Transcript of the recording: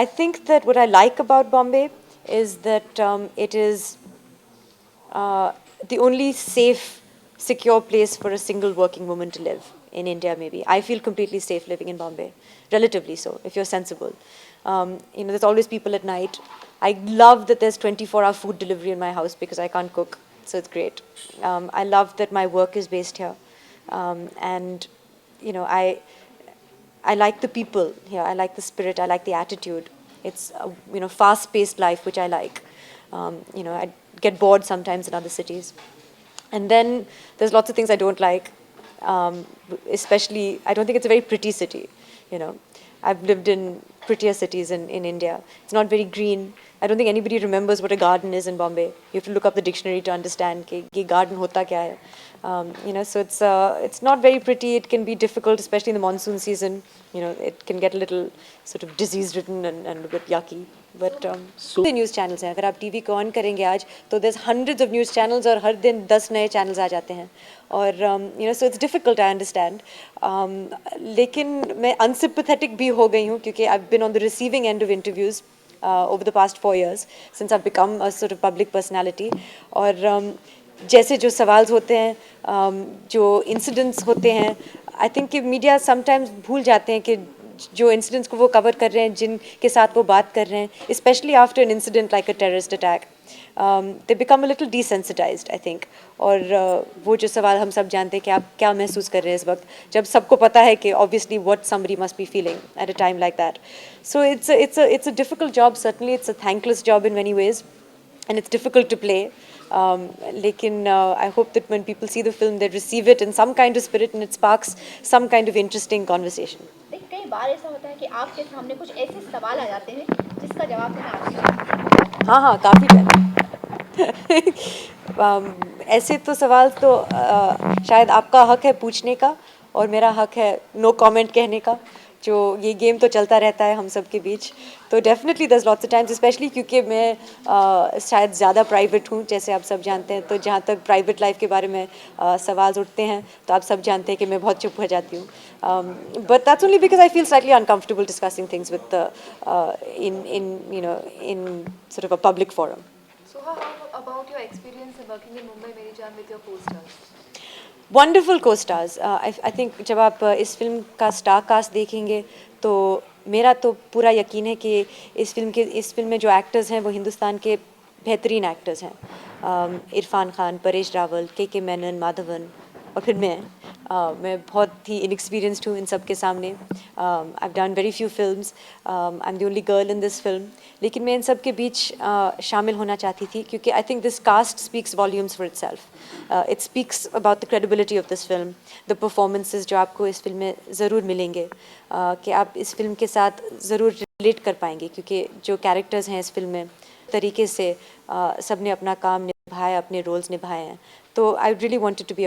I think that what I like about Bombay is that it is uh, the only safe, secure place for a single working woman to live in India, maybe. I feel completely safe living in Bombay, relatively so, if you're sensible. There's always people at night. I love that there's 24-hour food delivery in my house because I can't cook, so it's great. I love that my work is based here. And, you know, I like the people here. I like the spirit. I like the attitude. It's a fast-paced life, which I like. I get bored sometimes in other cities, and then there's lots of things I don't like. Especially, I don't think it's a very pretty city. You know, I've lived in prettier cities in India. It's not very green. I don't think anybody remembers what a garden is in Bombay. You have to look up the dictionary to understand कि ये garden होता क्या है. So it's not very pretty. It can be difficult, especially in the monsoon season. It can get a little sort of disease-ridden and a bit yucky. But the news channels हैं. अगर आप TV को on करेंगे आज, तो there's hundreds of news channels और हर दिन 10 नए channels आ जाते हैं. और so it's difficult, I understand. लेकिन मैं unsympathetic भी हो गई हूँ क्योंकि I've been on the receiving end of interviews over the past 4 years since I've become a sort of public personality. और जैसे जो सवाल होते हैं, जो इंसिडेंट्स होते हैं, आई थिंक कि मीडिया समटाइम्स भूल जाते हैं कि जो इंसिडेंट्स को वो कवर कर रहे हैं, जिनके साथ वो बात कर रहे हैं, specially after an incident like a terrorist attack, they become a little desensitised I think. और वो जो सवाल हम सब जानते हैं कि आप क्या महसूस कर रहे हैं इस वक्त, जब सबको पता है कि obviously what somebody must be feeling at a time like that. So it's a difficult job, certainly it's a thankless job in many ways, and it's difficult to play. Lekin I hope that when people see the film, they receive it in some kind of spirit and it sparks some kind of interesting conversation. कई बार ऐसा होता है कि आपके सामने कुछ ऐसे सवाल आ जाते हैं जिसका जवाब देना आपसे. हाँ, काफ़ी टाइम. ऐसे तो सवाल तो शायद आपका हक है पूछने का और मेरा हक है नो कमेंट कहने का. जो ये गेम तो चलता रहता है हम सब के बीच. तो डेफिनेटली दस लॉट्स ऑफ टाइम्स, स्पेशली क्योंकि मैं शायद ज़्यादा प्राइवेट हूँ, जैसे आप सब जानते हैं. तो जहाँ तक प्राइवेट लाइफ के बारे में सवाल उठते हैं, तो आप सब जानते हैं कि मैं बहुत चुप हो जाती हूँ. But that's only because I feel slightly uncomfortable discussing things with in sort of a public forum. So how about your experience working in Mumbai Meri Jaan with your co-stars? Wonderful co-stars. I think जब आप इस film का star cast देखेंगे तो मेरा तो पूरा यकीन है कि इस फिल्म में जो एक्टर्स हैं वो हिंदुस्तान के बेहतरीन एक्टर्स हैं. इरफान खान, परेश रावल, के मेनन, माधवन और फिर मैं बहुत ही इनएक्सपीरियंस्ड हूँ इन सब के सामने. I have done very few films. I am the only girl in this film. लेकिन मैं इन सब के बीच शामिल होना चाहती थी क्योंकि I think this cast speaks volumes for itself. It speaks about the credibility of this film, the performances जो आपको इस फिल्म में ज़रूर मिलेंगे, कि आप इस फिल्म के साथ ज़रूर रिलेट कर पाएंगे क्योंकि जो कैरेक्टर्स हैं इस फिल्म में तरीके से सब ने अपना काम निभाया, अपने रोल्स निभाए हैं. तो I really wanted to B